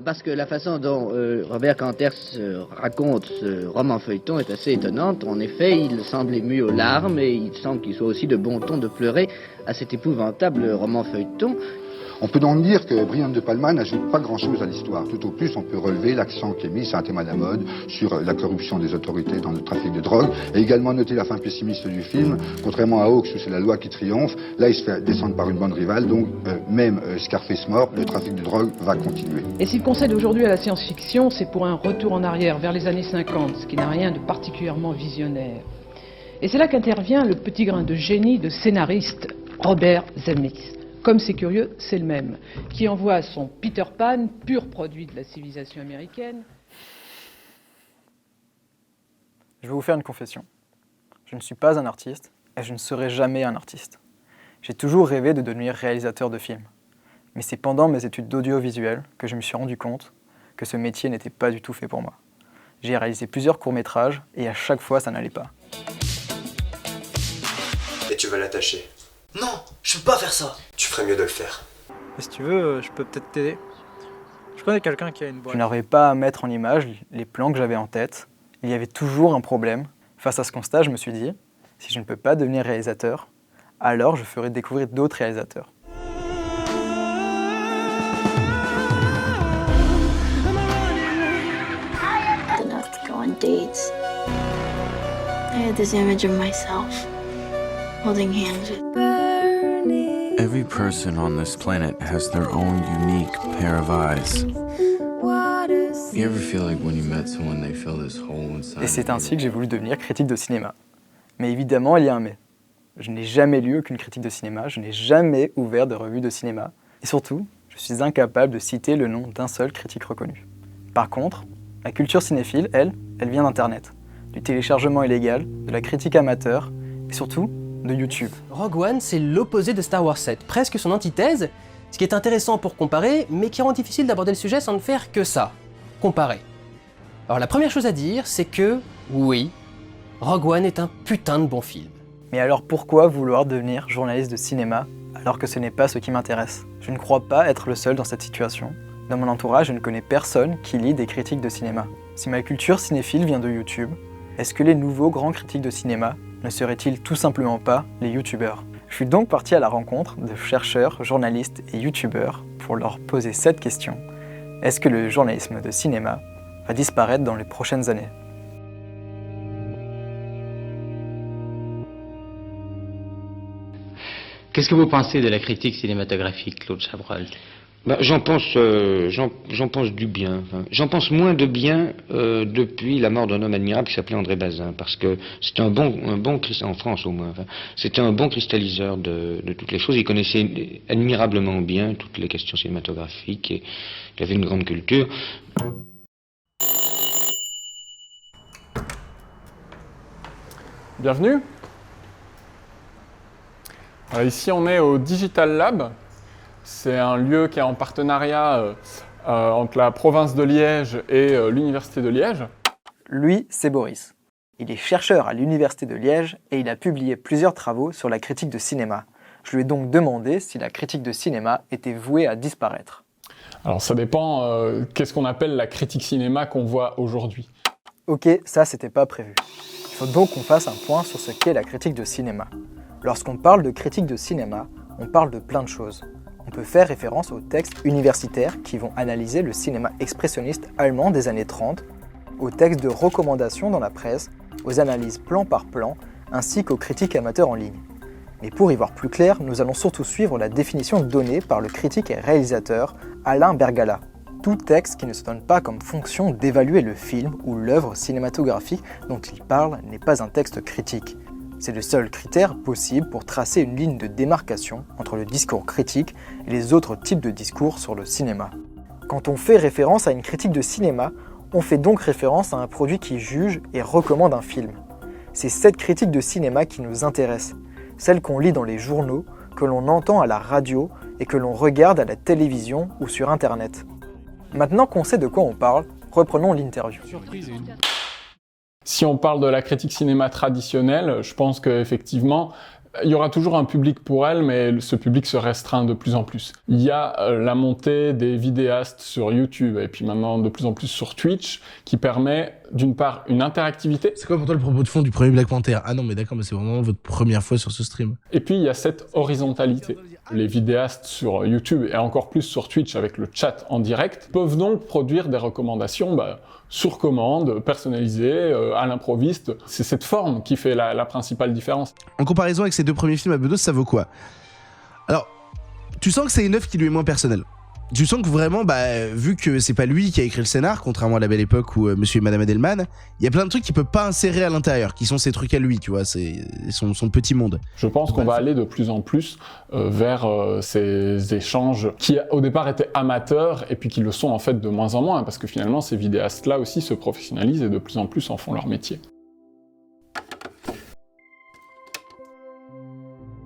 Parce que la façon dont Robert Kanters raconte ce roman feuilleton est assez étonnante. En effet, il semble ému aux larmes et il semble qu'il soit aussi de bon ton de pleurer à cet épouvantable roman feuilleton. On peut donc dire que Brian De Palma n'ajoute pas grand-chose à l'histoire. Tout au plus, on peut relever l'accent qui est mis, c'est un thème à la mode, sur la corruption des autorités dans le trafic de drogue, et également noter la fin pessimiste du film. Contrairement à Hawks, où c'est la loi qui triomphe, là il se fait descendre par une bande rivale, donc même Scarface mort, le trafic de drogue va continuer. Et s'il concède aujourd'hui à la science-fiction, c'est pour un retour en arrière, vers les années 50, ce qui n'a rien de particulièrement visionnaire. Et c'est là qu'intervient le petit grain de génie de scénariste Robert Zemeckis. Comme c'est curieux, c'est le même, qui envoie son Peter Pan, pur produit de la civilisation américaine. Je vais vous faire une confession. Je ne suis pas un artiste et je ne serai jamais un artiste. J'ai toujours rêvé de devenir réalisateur de films. Mais c'est pendant mes études d'audiovisuel que je me suis rendu compte que ce métier n'était pas du tout fait pour moi. J'ai réalisé plusieurs courts-métrages et à chaque fois ça n'allait pas. Et tu vas l'attacher. Non, je peux pas faire ça. Tu ferais mieux de le faire. Et si tu veux, je peux peut-être t'aider. Je connais quelqu'un qui a une boîte. Je n'arrivais pas à mettre en image les plans que j'avais en tête. Il y avait toujours un problème. Face à ce constat, je me suis dit, si je ne peux pas devenir réalisateur, alors je ferai découvrir d'autres réalisateurs. Enough to go on dates. I had this image of myself holding hands with. Every person on this planet has their own unique pair of eyes. You ever feel like when you met someone they fill this hole inside? Et c'est ainsi que j'ai voulu devenir critique de cinéma. Mais évidemment, il y a un mais. Je n'ai jamais lu aucune critique de cinéma, je n'ai jamais ouvert de revue de cinéma. Et surtout, je suis incapable de citer le nom d'un seul critique reconnu. Par contre, la culture cinéphile, elle vient d'Internet, du téléchargement illégal, de la critique amateur et surtout de YouTube. Rogue One, c'est l'opposé de Star Wars 7, presque son antithèse, ce qui est intéressant pour comparer, mais qui rend difficile d'aborder le sujet sans ne faire que ça, comparer. Alors la première chose à dire, c'est que, oui, Rogue One est un putain de bon film. Mais alors pourquoi vouloir devenir journaliste de cinéma alors que ce n'est pas ce qui m'intéresse? Je ne crois pas être le seul dans cette situation. Dans mon entourage, je ne connais personne qui lit des critiques de cinéma. Si ma culture cinéphile vient de YouTube, est-ce que les nouveaux grands critiques de cinéma ne seraient-ils tout simplement pas les youtubeurs? Je suis donc parti à la rencontre de chercheurs, journalistes et youtubeurs pour leur poser cette question. Est-ce que le journalisme de cinéma va disparaître dans les prochaines années? Qu'est-ce que vous pensez de la critique cinématographique, Claude Chabrol? J'en pense du bien. Enfin, j'en pense moins de bien depuis la mort d'un homme admirable qui s'appelait André Bazin, parce que c'était un bon en France au moins. Enfin, c'était un bon cristalliseur de toutes les choses. Il connaissait admirablement bien toutes les questions cinématographiques et il avait une grande culture. Bienvenue. Ici on est au Digital Lab. C'est un lieu qui est en partenariat entre la province de Liège et l'université de Liège. Lui, c'est Boris. Il est chercheur à l'université de Liège et il a publié plusieurs travaux sur la critique de cinéma. Je lui ai donc demandé si la critique de cinéma était vouée à disparaître. Alors ça dépend, qu'est-ce qu'on appelle la critique cinéma qu'on voit aujourd'hui? Ok, ça c'était pas prévu. Il faut donc qu'on fasse un point sur ce qu'est la critique de cinéma. Lorsqu'on parle de critique de cinéma, on parle de plein de choses. On peut faire référence aux textes universitaires qui vont analyser le cinéma expressionniste allemand des années 30, aux textes de recommandations dans la presse, aux analyses plan par plan, ainsi qu'aux critiques amateurs en ligne. Mais pour y voir plus clair, nous allons surtout suivre la définition donnée par le critique et réalisateur Alain Bergala. Tout texte qui ne se donne pas comme fonction d'évaluer le film ou l'œuvre cinématographique dont il parle n'est pas un texte critique. C'est le seul critère possible pour tracer une ligne de démarcation entre le discours critique et les autres types de discours sur le cinéma. Quand on fait référence à une critique de cinéma, on fait donc référence à un produit qui juge et recommande un film. C'est cette critique de cinéma qui nous intéresse, celle qu'on lit dans les journaux, que l'on entend à la radio et que l'on regarde à la télévision ou sur Internet. Maintenant qu'on sait de quoi on parle, reprenons l'interview. Si on parle de la critique cinéma traditionnelle, je pense qu'effectivement, Il y aura toujours un public pour elle, mais ce public se restreint de plus en plus. Il y a la montée des vidéastes sur YouTube, et puis maintenant de plus en plus sur Twitch, qui permet d'une part une interactivité. C'est quoi pour toi le propos de fond du premier Black Panther? Ah non mais d'accord, mais c'est vraiment votre première fois sur ce stream. Et puis il y a cette horizontalité. Les vidéastes sur YouTube et encore plus sur Twitch avec le chat en direct peuvent donc produire des recommandations sur commande, personnalisées, à l'improviste. C'est cette forme qui fait la principale différence. En comparaison avec ces deux premiers films à Bedos, ça vaut quoi? Alors, tu sens que c'est une œuvre qui lui est moins personnelle. Tu sens que vraiment, vu que c'est pas lui qui a écrit le scénar, contrairement à La Belle Époque ou Monsieur et Madame Edelman, il y a plein de trucs qu'il peut pas insérer à l'intérieur, qui sont ses trucs à lui, tu vois, c'est son petit monde. Je pense qu'on va aller de plus en plus vers ces échanges qui au départ étaient amateurs et puis qui le sont en fait de moins en moins, parce que finalement ces vidéastes-là aussi se professionnalisent et de plus en plus en font leur métier.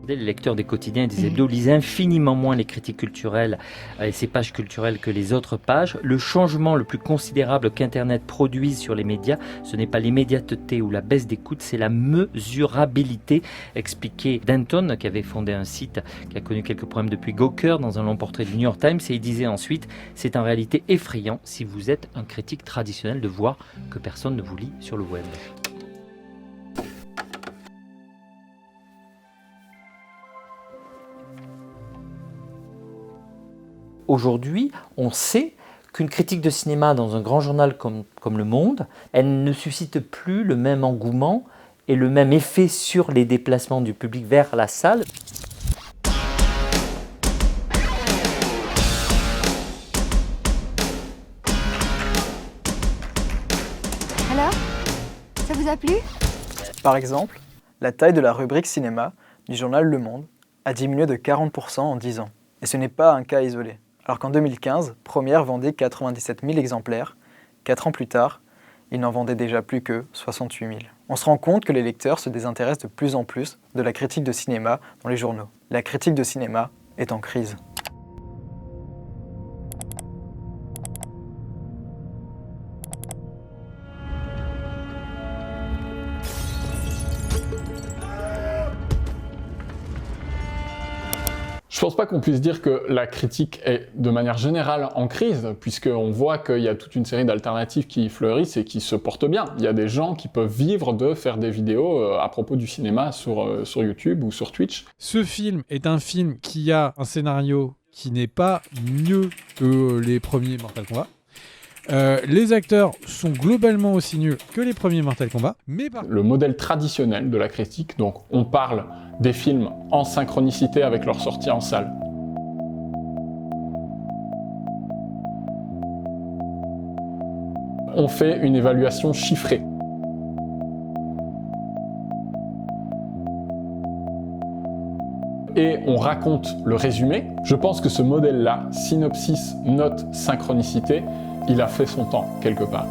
Les lecteurs des quotidiens et des hebdos lisent infiniment moins les critiques culturelles et ces pages culturelles que les autres pages. Le changement le plus considérable qu'Internet produise sur les médias, ce n'est pas l'immédiateté ou la baisse d'écoute, c'est la mesurabilité, expliquait Denton, qui avait fondé un site qui a connu quelques problèmes depuis Gawker, dans un long portrait du New York Times, et il disait ensuite « C'est en réalité effrayant, si vous êtes un critique traditionnel, de voir que personne ne vous lit sur le web. » Aujourd'hui, on sait qu'une critique de cinéma dans un grand journal comme Le Monde, elle ne suscite plus le même engouement et le même effet sur les déplacements du public vers la salle. Alors, ça vous a plu? Par exemple, la taille de la rubrique cinéma du journal Le Monde a diminué de 40% en 10 ans. Et ce n'est pas un cas isolé. Alors qu'en 2015, Première vendait 97 000 exemplaires, 4 ans plus tard, il n'en vendait déjà plus que 68 000. On se rend compte que les lecteurs se désintéressent de plus en plus de la critique de cinéma dans les journaux. La critique de cinéma est en crise. Je pense pas qu'on puisse dire que la critique est de manière générale en crise, puisqu'on voit qu'il y a toute une série d'alternatives qui fleurissent et qui se portent bien. Il y a des gens qui peuvent vivre de faire des vidéos à propos du cinéma sur YouTube ou sur Twitch. Ce film est un film qui a un scénario qui n'est pas mieux que les premiers Mortal Kombat. Les acteurs sont globalement aussi nuls que les premiers Mortal Kombat, mais le modèle traditionnel de la critique, donc on parle des films en synchronicité avec leur sortie en salle. On fait une évaluation chiffrée. Et on raconte le résumé. Je pense que ce modèle-là, synopsis, note, synchronicité, il a fait son temps, quelque part.